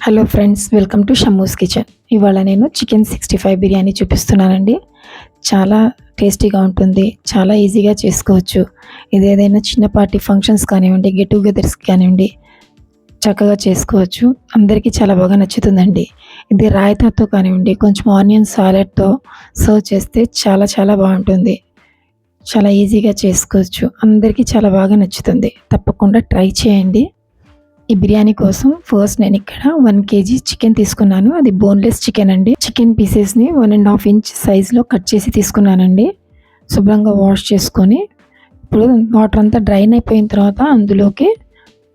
Hello friends, welcome to Shammu's kitchen. ఇవాళ నేను chicken 65 biryani చూపిస్తున్నానండి. చాలా టేస్టీగా ఉంటుంది, చాలా ఈజీగా చేసుకోవచ్చు. ఇది ఏదైనా చిన్న పార్టీ ఫంక్షన్స్ కానివ్వండి, గెట్ టుగెదర్స్ కానివ్వండి, చక్కగా చేసుకోవచ్చు. అందరికీ చాలా బాగా నచ్చుతుందండి. ఇది రాయితాతో కానివ్వండి, కొంచెం ఆనియన్ సాలెడ్తో సర్వ్ చేస్తే చాలా చాలా బాగుంటుంది. చాలా ఈజీగా చేసుకోవచ్చు, అందరికీ చాలా బాగా నచ్చుతుంది. తప్పకుండా ట్రై చేయండి. ఈ బిర్యానీ కోసం ఫస్ట్ నేను ఇక్కడ 1 kg చికెన్ తీసుకున్నాను. అది బోన్లెస్ చికెన్ అండి. చికెన్ పీసెస్ని 1.5 inch సైజులో కట్ చేసి తీసుకున్నానండి. శుభ్రంగా వాష్ చేసుకొని ఇప్పుడు వాటర్ అంతా డ్రైన్ అయిపోయిన తర్వాత అందులోకి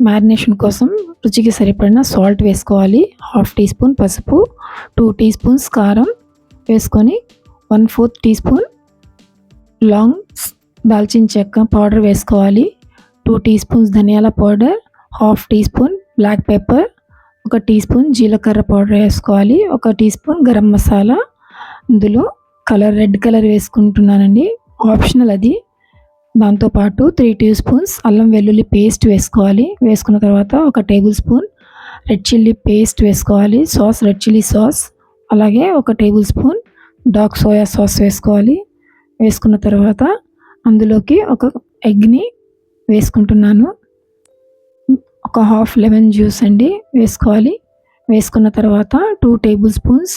మ్యారినేషన్ కోసం రుచికి సరిపడిన సాల్ట్ వేసుకోవాలి. 1/2 teaspoon పసుపు, 2 teaspoons కారం వేసుకొని 1/4 teaspoon లాంగ్ దాల్చిన చెక్క పౌడర్ వేసుకోవాలి. 2 teaspoons ధనియాల powder, 1/2 teaspoon black pepper, 1 teaspoon జీలకర్ర పౌడర్ వేసుకోవాలి. 1 teaspoon గరం మసాలా. ఇందులో రెడ్ కలర్ వేసుకుంటున్నానండి, ఆప్షనల్ అది. దాంతోపాటు 3 teaspoons అల్లం వెల్లుల్లి పేస్ట్ వేసుకోవాలి. వేసుకున్న తర్వాత 1 tablespoon రెడ్ చిల్లీ పేస్ట్ వేసుకోవాలి. రెడ్ చిల్లీ సాస్, అలాగే 1 tablespoon డార్క్ సోయా సాస్ వేసుకోవాలి. వేసుకున్న తర్వాత అందులోకి ఒక ఎగ్ని వేసుకుంటున్నాను. 1/2 లెమన్ జ్యూస్ అండి వేసుకోవాలి. వేసుకున్న తర్వాత 2 tablespoons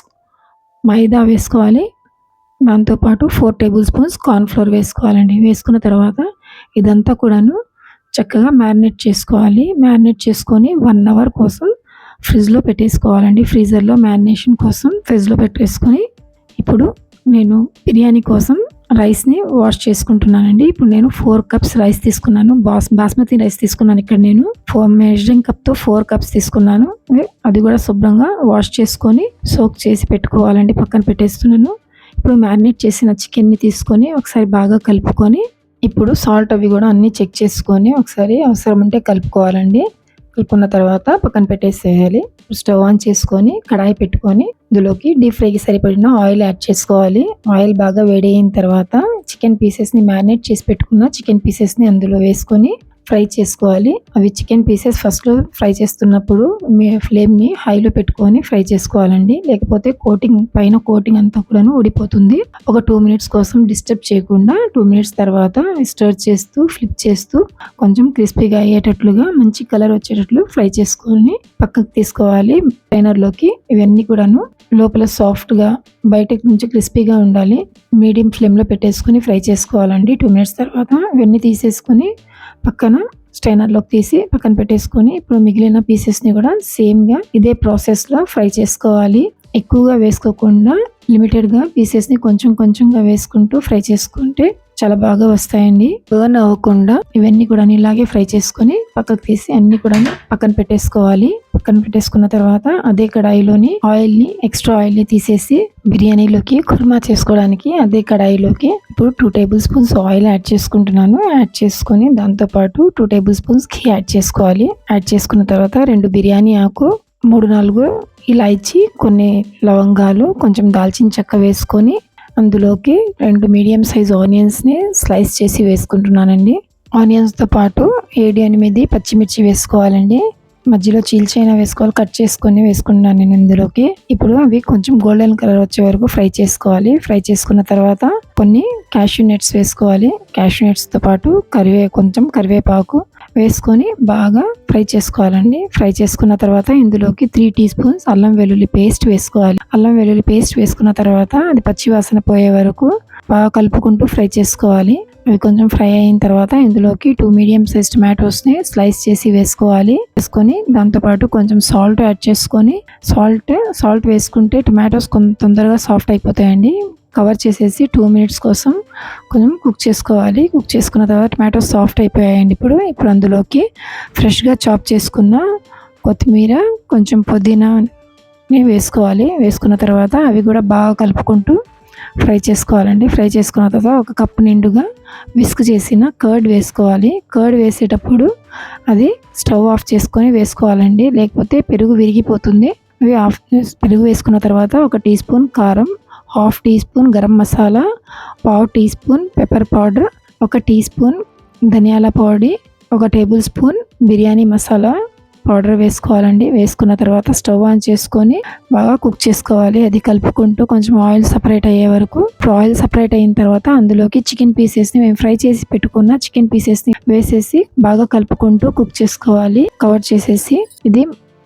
మైదా వేసుకోవాలి. దాంతోపాటు 4 tablespoons కార్న్ఫ్లోర్ వేసుకోవాలండి. వేసుకున్న తర్వాత ఇదంతా కూడాను చక్కగా మ్యారినేట్ చేసుకోవాలి. మ్యారినేట్ చేసుకొని 1 hour కోసం ఫ్రిడ్జ్లో పెట్టేసుకోవాలండి. ఫ్రీజర్లో మ్యారినేషన్ కోసం ఫ్రిడ్జ్లో పెట్టేసుకొని ఇప్పుడు నేను బిర్యానీ కోసం రైస్ని వాష్ చేసుకుంటున్నానండి. ఇప్పుడు నేను 4 cups రైస్ తీసుకున్నాను. బాస్మతి రైస్ తీసుకున్నాను. ఇక్కడ నేను మెజరింగ్ కప్తో 4 cups తీసుకున్నాను. అది కూడా శుభ్రంగా వాష్ చేసుకొని సోక్ చేసి పెట్టుకోవాలండి. పక్కన పెట్టేస్తున్నాను. ఇప్పుడు మ్యారినేట్ చేసిన చికెన్ని తీసుకొని ఒకసారి బాగా కలుపుకొని ఇప్పుడు సాల్ట్ అవి కూడా అన్నీ చెక్ చేసుకొని ఒకసారి అవసరం ఉంటే కలుపుకోవాలండి. కలుపుకున్న తర్వాత పక్కన పెట్టేసేయాలి. స్టవ్ ఆన్ చేసుకొని కడాయి పెట్టుకొని ఇందులోకి డీప్ ఫ్రైకి సరిపడిన ఆయిల్ యాడ్ చేసుకోవాలి. ఆయిల్ బాగా వేడైన తర్వాత చికెన్ పీసెస్ని మ్యారినేట్ చేసి పెట్టుకున్న చికెన్ పీసెస్ని అందులో వేసుకొని ఫ్రై చేసుకోవాలి. అవి చికెన్ పీసెస్ ఫస్ట్లో ఫ్రై చేస్తున్నప్పుడు మీ ఫ్లేమ్ని హైలో పెట్టుకొని ఫ్రై చేసుకోవాలండి. లేకపోతే పైన కోటింగ్ అంతా కూడా ఊడిపోతుంది. ఒక 2 minutes కోసం డిస్టర్బ్ చేయకుండా 2 minutes తర్వాత స్టర్ చేస్తూ ఫ్లిప్ చేస్తూ కొంచెం క్రిస్పీగా అయ్యేటట్లుగా మంచి కలర్ వచ్చేటట్లు ఫ్రై చేసుకొని పక్కకు తీసుకోవాలి ట్రైనర్లోకి. ఇవన్నీ కూడాను లోపల సాఫ్ట్గా బయటకు నుంచి క్రిస్పీగా ఉండాలి. మీడియం ఫ్లేమ్లో పెట్టేసుకొని ఫ్రై చేసుకోవాలండి. 2 minutes తర్వాత ఇవన్నీ తీసేసుకొని పక్కన స్ట్రైనర్లోకి తీసి పక్కన పెట్టేసుకొని ఇప్పుడు మిగిలిన పీసెస్ని కూడా సేమ్గా ఇదే ప్రాసెస్లో ఫ్రై చేసుకోవాలి. ఎక్కువగా వేసుకోకుండా లిమిటెడ్గా పీసెస్ని కొంచెం కొంచెంగా వేసుకుంటూ ఫ్రై చేసుకుంటే చాలా బాగా వస్తాయండి. బర్న్ అవ్వకుండా ఇవన్నీ కూడా ఇలాగే ఫ్రై చేసుకొని పక్కకు తీసి అన్ని కూడా పక్కన పెట్టేసుకోవాలి. పక్కన పెట్టేసుకున్న తర్వాత అదే కడాయిలోని ఎక్స్ట్రా ఆయిల్ని తీసేసి బిర్యానీలోకి కుర్మా చేసుకోవడానికి అదే కడాయిలోకి ఇప్పుడు 2 tablespoons ఆయిల్ యాడ్ చేసుకుంటున్నాను. యాడ్ చేసుకొని దాంతోపాటు 2 tablespoons ఘీ యాడ్ చేసుకోవాలి. యాడ్ చేసుకున్న తర్వాత 2 బిర్యానీ ఆకు, 3-4 ఇలాచీ, కొన్ని లవంగాలు, కొంచెం దాల్చిన చెక్క వేసుకొని అందులోకి 2 మీడియం సైజ్ ఆనియన్స్ని స్లైస్ చేసి వేసుకుంటున్నానండి. ఆనియన్స్తో పాటు 7-8 పచ్చిమిర్చి వేసుకోవాలండి. మధ్యలో చీల్చైనా వేసుకోవాలి, కట్ చేసుకొని వేసుకున్నాను నేను ఇందులోకి. ఇప్పుడు అవి కొంచెం గోల్డెన్ కలర్ వచ్చే వరకు ఫ్రై చేసుకోవాలి. ఫ్రై చేసుకున్న తర్వాత కొన్ని క్యాష్యూ నట్స్ వేసుకోవాలి. క్యాష్యూ నట్స్తో పాటు కొంచెం కరివేపాకు వేసుకొని బాగా ఫ్రై చేసుకోవాలండి. ఫ్రై చేసుకున్న తర్వాత ఇందులోకి 3 teaspoons అల్లం వెల్లుల్లి పేస్ట్ వేసుకోవాలి. అల్లం వెల్లుల్లి పేస్ట్ వేసుకున్న తర్వాత అది పచ్చి వాసన పోయే వరకు బాగా కలుపుకుంటూ ఫ్రై చేసుకోవాలి. అవి కొంచెం ఫ్రై అయిన తర్వాత ఇందులోకి 2 మీడియం సైజ్ టొమాటోస్ని స్లైస్ చేసి వేసుకోవాలి. వేసుకొని దాంతోపాటు కొంచెం సాల్ట్ యాడ్ చేసుకొని సాల్ట్ వేసుకుంటే టొమాటోస్ తొందరగా సాఫ్ట్ అయిపోతాయండి. కవర్ చేసేసి 2 minutes కోసం కొంచెం కుక్ చేసుకోవాలి. కుక్ చేసుకున్న తర్వాత టొమాటోస్ సాఫ్ట్ అయిపోయాయండి. ఇప్పుడు అందులోకి ఫ్రెష్గా చాప్ చేసుకున్న కొత్తిమీర, కొంచెం పుదీనాని వేసుకోవాలి. వేసుకున్న తర్వాత అవి కూడా బాగా కలుపుకుంటూ ఫ్రై చేసుకోవాలండి. ఫ్రై చేసుకున్న తర్వాత 1 cup నిండుగా విస్క్ చేసిన కర్డ్ వేసుకోవాలి. కర్డ్ వేసేటప్పుడు అది స్టవ్ ఆఫ్ చేసుకొని వేసుకోవాలండి, లేకపోతే పెరుగు విరిగిపోతుంది. పెరుగు వేసుకున్న తర్వాత 1 teaspoon కారం, 1/2 teaspoon garam masala, 1/2 teaspoon pepper powder, 1 teaspoon ధనియాల పొడి, 1 tablespoon బిర్యానీ మసాలా, పౌడర్ వేసుకోవాలండి. వేసుకున్న తర్వాత స్టవ్ ఆన్ చేసుకొని బాగా కుక్ చేసుకోవాలి. అది కలుపుకుంటూ కొంచెం ఆయిల్ సపరేట్ అయ్యే వరకు. ఆయిల్ సపరేట్ అయిన తర్వాత అందులోకి చికెన్ పీసెస్ ని, మేము ఫ్రై చేసి పెట్టుకున్న చికెన్ పీసెస్ ని వేసేసి బాగా కలుపుకుంటూ కుక్ చేసుకోవాలి. కవర్ చేసేసి ఇది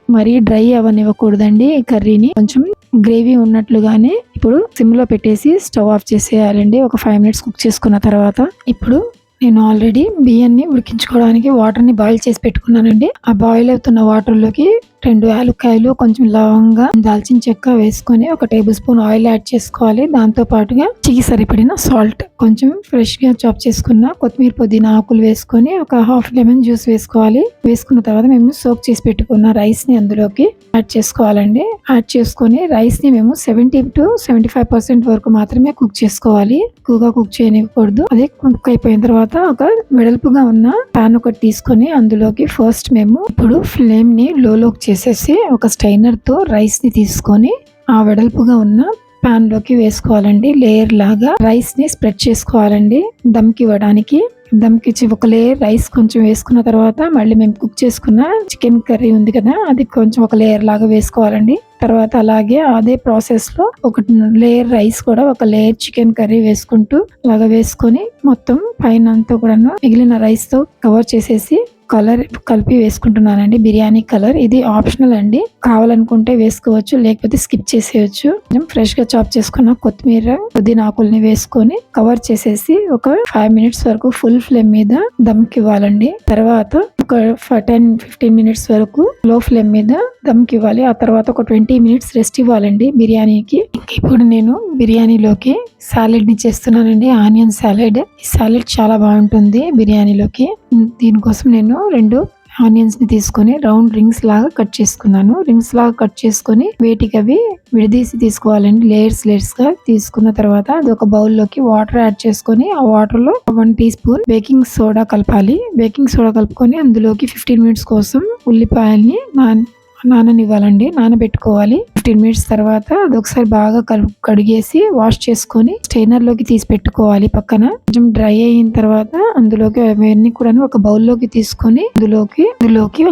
మరీ డ్రై అవనివ్వకూడదండి. ఈ కర్రీని కొంచెం గ్రేవీ ఉన్నట్లుగానే ఇప్పుడు సిమ్ లో పెట్టేసి స్టవ్ ఆఫ్ చేసేయాలండి. ఒక 5 minutes కుక్ చేసుకున్న తర్వాత ఇప్పుడు నేను ఆల్రెడీ బియ్యాన్ని ఉడికించుకోవడానికి వాటర్ని బాయిల్ చేసి పెట్టుకున్నానండి. ఆ బాయిల్ అవుతున్న వాటర్లోకి 2 యాలక్కాయలు, కొంచెం లవంగా, దాల్చిన చెక్క వేసుకొని 1 టేబుల్ స్పూన్ ఆయిల్ యాడ్ చేసుకోవాలి. దాంతో పాటుగా రుచికి సరిపడిన సాల్ట్, కొంచెం ఫ్రెష్ గా చాప్ చేసుకున్న కొత్తిమీర, పుదీనా ఆకులు వేసుకొని ఒక హాఫ్ లెమన్ జ్యూస్ వేసుకోవాలి. వేసుకున్న తర్వాత మేము సోక్ చేసి పెట్టుకున్న రైస్ ని అందులోకి యాడ్ చేసుకోవాలండి. యాడ్ చేసుకొని రైస్ ని మేము 70 to 75% వరకు మాత్రమే కుక్ చేసుకోవాలి. ఎక్కువగా కుక్ చేయనివ్వకూడదు. అదే కుక్ అయిపోయిన తర్వాత ఒక వెడల్పుగా ఉన్న పాన్ ఒకటి తీసుకొని అందులోకి ఫస్ట్ మేము ఇప్పుడు ఫ్లేమ్ ని లోకి చేసేసి ఒక స్టైనర్ తో రైస్ ని తీసుకొని ఆ వెడల్పుగా ఉన్న పాన్ లోకి వేసుకోవాలండి. లేయర్ లాగా రైస్ ని స్ప్రెడ్ చేసుకోవాలండి. దమ్కి ఇవ్వడానికి దమ్కి ఒక లేయర్ రైస్ కొంచెం వేసుకున్న తర్వాత మళ్ళీ మేము కుక్ చేసుకున్న చికెన్ కర్రీ ఉంది కదా, అది కొంచెం ఒక లేయర్ లాగా వేసుకోవాలండి. తర్వాత అలాగే అదే ప్రాసెస్ లో ఒక లేయర్ రైస్ కూడా ఒక లేయర్ చికెన్ కర్రీ వేసుకుంటూ అలాగా వేసుకొని మొత్తం పైన అంతా కూడా మిగిలిన రైస్ తో కవర్ చేసేసి కలర్ కలిపి వేసుకుంటున్నానండి. బిర్యానీ కలర్ ఇది ఆప్షనల్ అండి. కావాలనుకుంటే వేసుకోవచ్చు, లేకపోతే స్కిప్ చేసేయచ్చు. ఫ్రెష్ గా చాప్ చేసుకున్న కొత్తిమీర, పుదీనా ఆకుల్ని వేసుకొని కవర్ చేసేసి ఒక 5 minutes వరకు ఫుల్ ఫ్లేమ్ మీద దమ్కి ఇవ్వాలండి. తర్వాత ఒక 10-15 minutes వరకు లో ఫ్లేమ్ మీద దమ్కి ఇవ్వాలి. ఆ తర్వాత ఒక 20 minutes రెస్ట్ ఇవ్వాలండి బిర్యానీకి. ఇప్పుడు నేను బిర్యానీలోకి సాలెడ్ ని చేస్తున్నానండి. Onion salad. ఈ సాలెడ్ చాలా బాగుంటుంది బిర్యానీలోకి. దీనికోసం నేను 2 ఆనియన్స్ ని తీసుకొని రౌండ్ రింగ్స్ లాగా కట్ చేసుకున్నాను. రింగ్స్ లాగా కట్ చేసుకొని వేటికి అవి విడదీసి తీసుకోవాలండి. లేయర్స్ గా తీసుకున్న తర్వాత అది ఒక బౌల్ లోకి వాటర్ యాడ్ చేసుకొని ఆ వాటర్ లో 1 teaspoon బేకింగ్ సోడా కలపాలి. బేకింగ్ సోడా కలుపుకొని అందులోకి 15 minutes కోసం ఉల్లిపాయల్ని నాననివ్వాలండి. నానబెట్టుకోవాలి. 15 minutes తర్వాత అది ఒకసారి బాగా కడిగేసి వాష్ చేసుకొని స్ట్రైనర్ లోకి తీసి పెట్టుకోవాలి. పక్కన కొంచెం డ్రై అయిన తర్వాత అందులోకి అవన్నీ కూడా ఒక బౌల్ లోకి తీసుకొని అందులోకి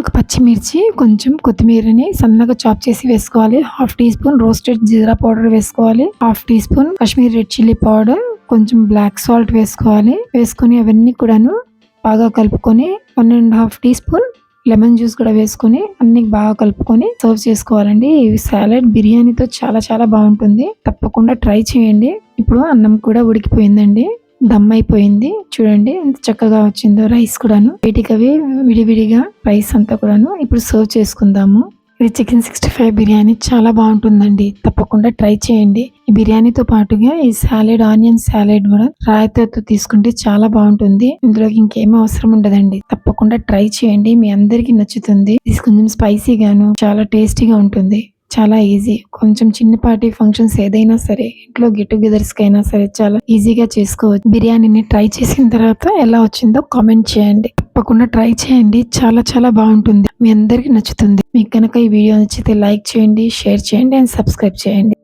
ఒక పచ్చిమిర్చి, కొంచెం కొత్తిమీరని సన్నగా చాప్ చేసి వేసుకోవాలి. 1/2 teaspoon రోస్టెడ్ జీరా పౌడర్ వేసుకోవాలి. 1/2 teaspoon Kashmiri red chilli powder, కొంచెం బ్లాక్ సాల్ట్ వేసుకోవాలి. వేసుకొని అవన్నీ కూడాను బాగా కలుపుకొని 1.5 teaspoon లెమన్ జ్యూస్ కూడా వేసుకొని అన్ని బాగా కలుపుకొని సర్వ్ చేసుకోవాలండి. ఈ సాలెడ్ బిర్యానీతో చాలా చాలా బాగుంటుంది. తప్పకుండా ట్రై చేయండి. ఇప్పుడు అన్నం కూడా ఉడికిపోయిందండి. దమ్ అయిపోయింది. చూడండి ఎంత చక్కగా వచ్చిందో. రైస్ కూడాను వీటికవి విడివిడిగా రైస్ అంతా కూడాను. ఇప్పుడు సర్వ్ చేసుకుందాము. ఇది చికెన్ 65 బిర్యానీ చాలా బాగుంటుందండి. తప్పకుండా ట్రై చేయండి. ఈ బిర్యానీతో పాటుగా ఈ సాలెడ్, ఆనియన్ సాలెడ్ కూడా రాయితీతో తీసుకుంటే చాలా బాగుంటుంది. ఇందులోకి ఇంకేమీ అవసరం ఉండదండి. తప్పకుండా ట్రై చేయండి. మీ అందరికి నచ్చుతుంది. ఇది కొంచెం స్పైసీగాను చాలా టేస్టీగా ఉంటుంది. చాలా ఈజీ. కొంచెం చిన్నపాటి ఫంక్షన్స్ ఏదైనా సరే, ఇంట్లో గెట్ టుగెదర్స్ కైనా సరే చాలా ఈజీగా చేసుకోవచ్చు. బిర్యానీని ట్రై చేసిన తర్వాత ఎలా వచ్చిందో కామెంట్ చేయండి. తప్పకుండా ట్రై చేయండి. చాలా చాలా బాగుంటుంది. మీ అందరికి నచ్చుతుంది. మీకు కనుక ఈ వీడియో నచ్చితే లైక్ చేయండి, షేర్ చేయండి అండ్ సబ్స్క్రైబ్ చేయండి.